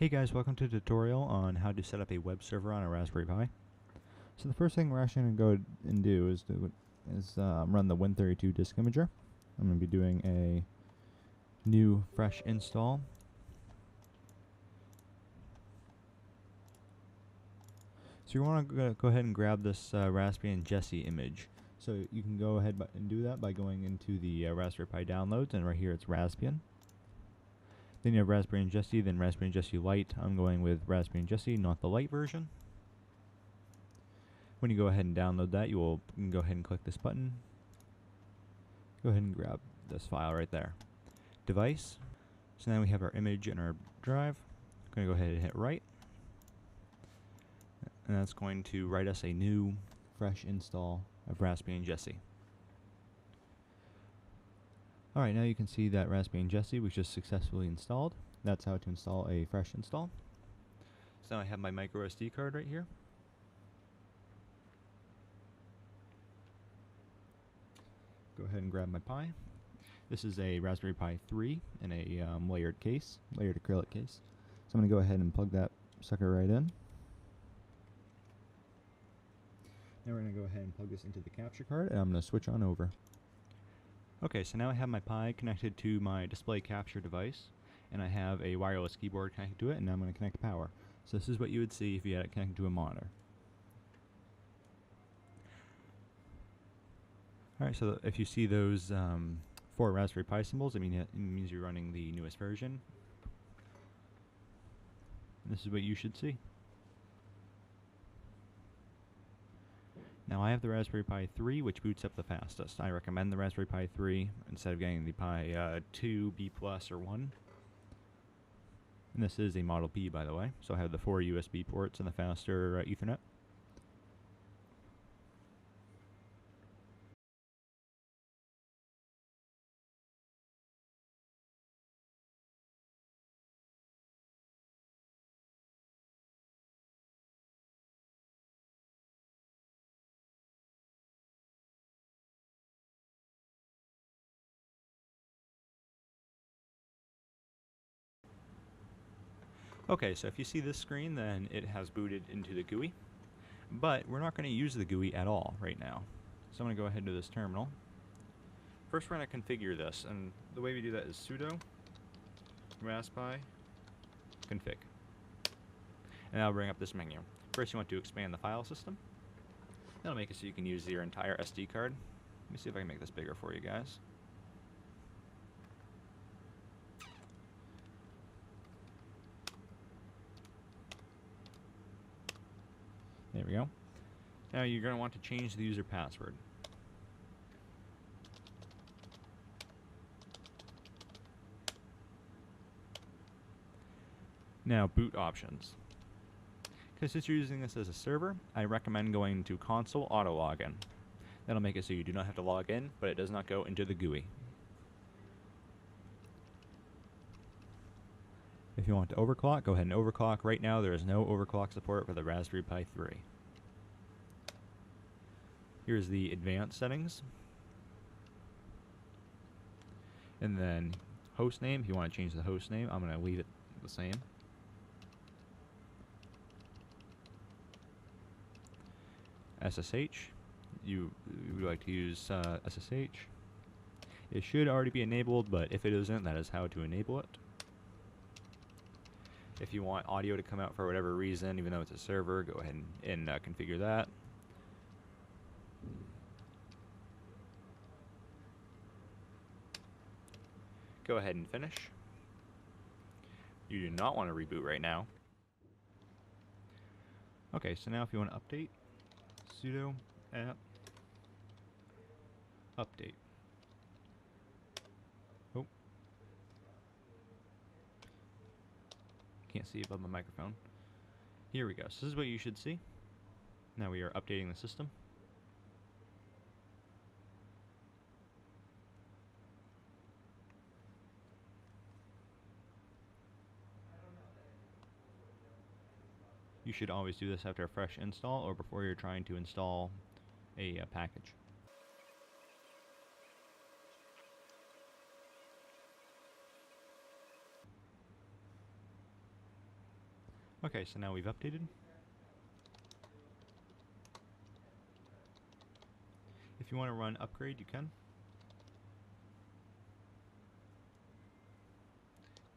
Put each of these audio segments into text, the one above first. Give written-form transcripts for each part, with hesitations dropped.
Hey guys, welcome to a tutorial on how to set up a web server on a Raspberry Pi. So the first thing we're actually going to go and do is run the Win32 disk imager. I'm going to be doing a new fresh install. So you want to go ahead and grab this Raspbian Jessie image. So you can go ahead and do that by going into the Raspberry Pi downloads, and right here it's Raspbian. Then you have Raspbian Jessie, then Raspbian Jessie Lite. I'm going with Raspbian Jessie, not the Lite version. When you go ahead and download that, you can go ahead and click this button. Go ahead and grab this file right there. Device. So now we have our image in our drive. I'm going to go ahead and hit write. And that's going to write us a new, fresh install of Raspbian Jessie. Alright, now you can see that Raspbian Jessie was just successfully installed. That's how to install a fresh install. So now I have my micro SD card right here. Go ahead and grab my Pi. This is a Raspberry Pi 3 in a layered acrylic case. So I'm going to go ahead and plug that sucker right in. Now we're going to go ahead and plug this into the capture card, and I'm going to switch on over. Okay, so now I have my Pi connected to my display capture device, and I have a wireless keyboard connected to it, and now I'm going to connect power. So this is what you would see if you had it connected to a monitor. Alright, so if you see those 4 Raspberry Pi symbols, it means you're running the newest version. And this is what you should see. Now I have the Raspberry Pi 3, which boots up the fastest. I recommend the Raspberry Pi 3 instead of getting the Pi 2, B+, or 1. And this is a Model P, by the way, so I have the 4 USB ports and the faster Ethernet. Okay, so if you see this screen, then it has booted into the GUI. But we're not going to use the GUI at all right now. So I'm going to go ahead to this terminal. First we're going to configure this, and the way we do that is sudo raspi-config. And that'll bring up this menu. First you want to expand the file system. That'll make it so you can use your entire SD card. Let me see if I can make this bigger for you guys. There we go. Now you're going to want to change the user password. Now boot options. Because since you're using this as a server, I recommend going to console auto login. That'll make it so you do not have to log in, but it does not go into the GUI. If you want to overclock, go ahead and overclock. Right now there is no overclock support for the Raspberry Pi 3. Here's the advanced settings. And then host name, if you want to change the host name, I'm going to leave it the same. SSH, you would like to use SSH. It should already be enabled, but if it isn't, that is how to enable it. If you want audio to come out for whatever reason, even though it's a server, go ahead and configure that. Go ahead and finish. You do not want to reboot right now. Okay, so now if you want to update, sudo apt update. Oh. Can't see above my microphone. Here we go. So this is what you should see. Now we are updating the system. You should always do this after a fresh install or before you're trying to install a package. Okay, so now we've updated. If you want to run upgrade, you can.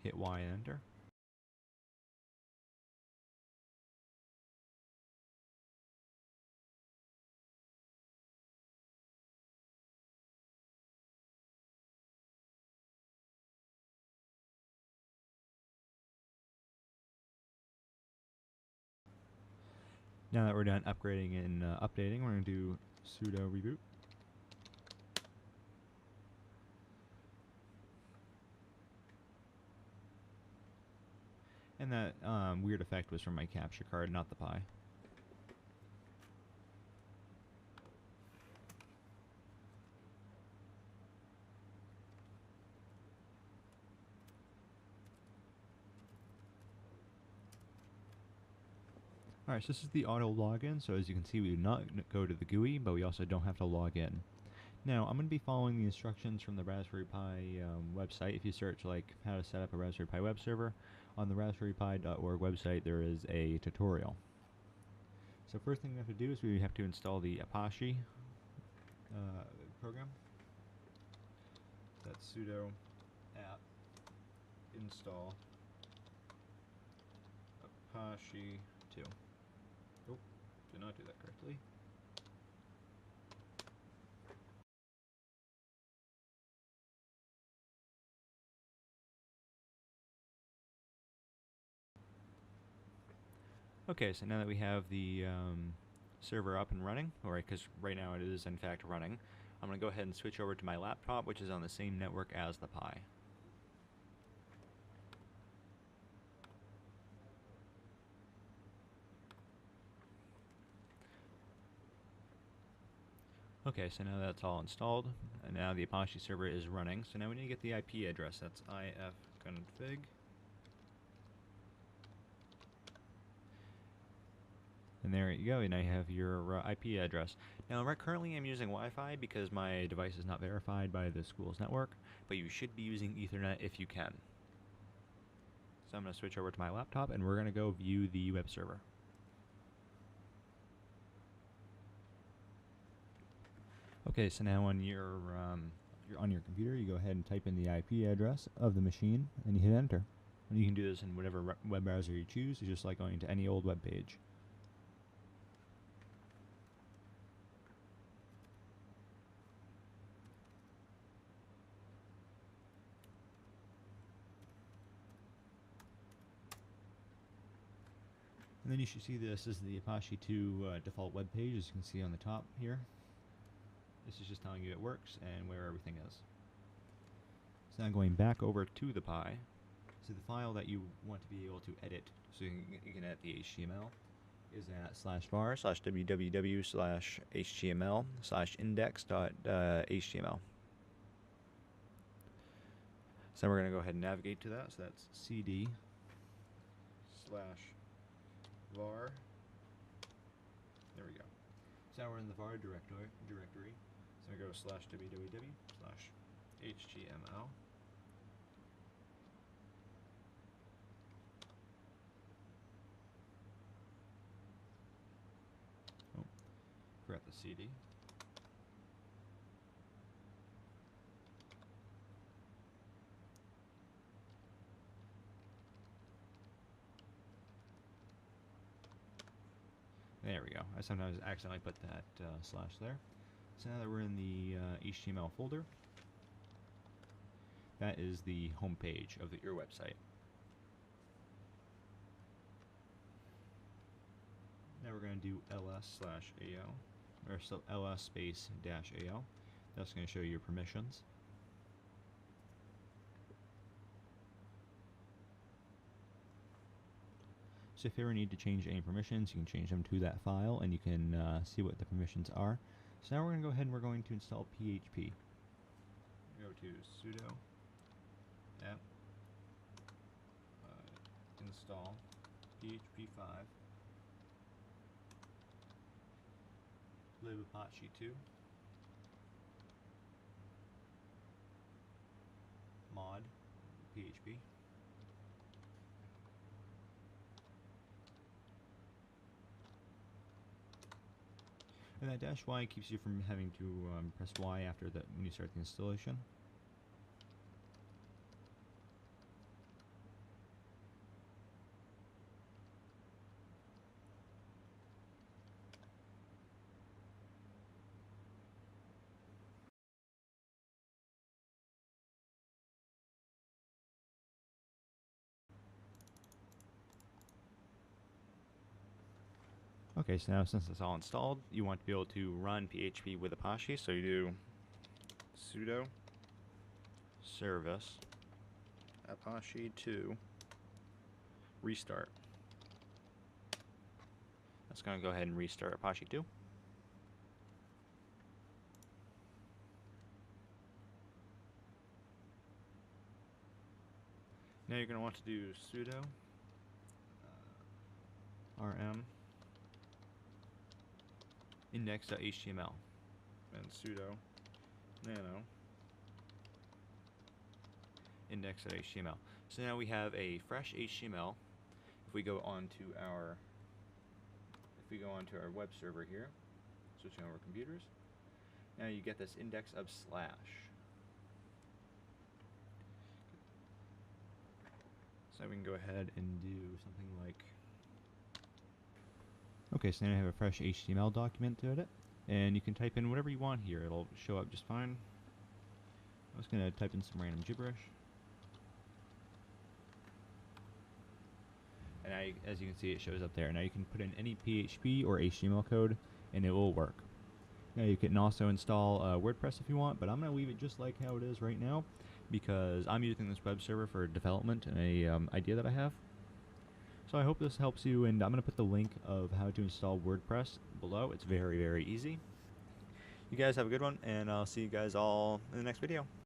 Hit Y and enter. Now that we're done upgrading and updating, we're going to do sudo reboot. And that weird effect was from my capture card, not the Pi. Alright, so this is the auto login. So as you can see, we do not go to the GUI, but we also don't have to log in. Now, I'm going to be following the instructions from the Raspberry Pi website. If you search like how to set up a Raspberry Pi web server, on the raspberrypi.org website there is a tutorial. So first thing we have to do is we have to install the Apache program. That's sudo apt install Apache2. Oh, did not do that correctly. Okay, so now that we have the server up and running, alright, because right now it is in fact running, I'm going to go ahead and switch over to my laptop, which is on the same network as the Pi. Okay, so now that's all installed, and now the Apache server is running. So now we need to get the IP address. That's if-config. And there you go, and now you have your IP address. Now, currently I'm using Wi-Fi because my device is not verified by the school's network, but you should be using Ethernet if you can. So I'm going to switch over to my laptop, and we're going to go view the web server. Okay, so now on your computer, you go ahead and type in the IP address of the machine, and you hit enter. And you can do this in whatever web browser you choose. It's just like going to any old web page. And then you should see this is the Apache 2 default web page, as you can see on the top here. This is just telling you it works and where everything is. So now going back over to the Pi, so the file that you want to be able to edit, so you can edit the HTML, is at /var/www/html/index.html. So we're going to go ahead and navigate to that. So that's cd/var. There we go. So now we're in the var directory. So we go /www/html. Oh, forgot the cd. There we go. I sometimes accidentally put that slash there. So now that we're in the HTML folder, that is the home page of your website. Now we're going to do ls/al, or so ls space -al. That's going to show you your permissions. So if you ever need to change any permissions, you can change them to that file, and you can see what the permissions are. So now we're going to go ahead and we're going to install PHP. Go to sudo apt install PHP5 lib Apache2 mod PHP. And that -y keeps you from having to press Y after that when you start the installation. Okay, so now since it's all installed, you want to be able to run PHP with Apache, so you do sudo service Apache2 restart. That's going to go ahead and restart Apache 2. Now you're going to want to do sudo rm index.html and sudo nano index.html. So now we have a fresh HTML. If we go onto our web server here, switching over computers, now you get this index of slash. So we can go ahead and do something like, okay, so now I have a fresh HTML document to edit, and you can type in whatever you want here. It'll show up just fine. I was going to type in some random gibberish. And now, as you can see, it shows up there. Now you can put in any PHP or HTML code, and it will work. Now you can also install WordPress if you want, but I'm going to leave it just like how it is right now, because I'm using this web server for development and a idea that I have. So I hope this helps you, and I'm going to put the link of how to install WordPress below. It's very, very easy. You guys have a good one, and I'll see you guys all in the next video.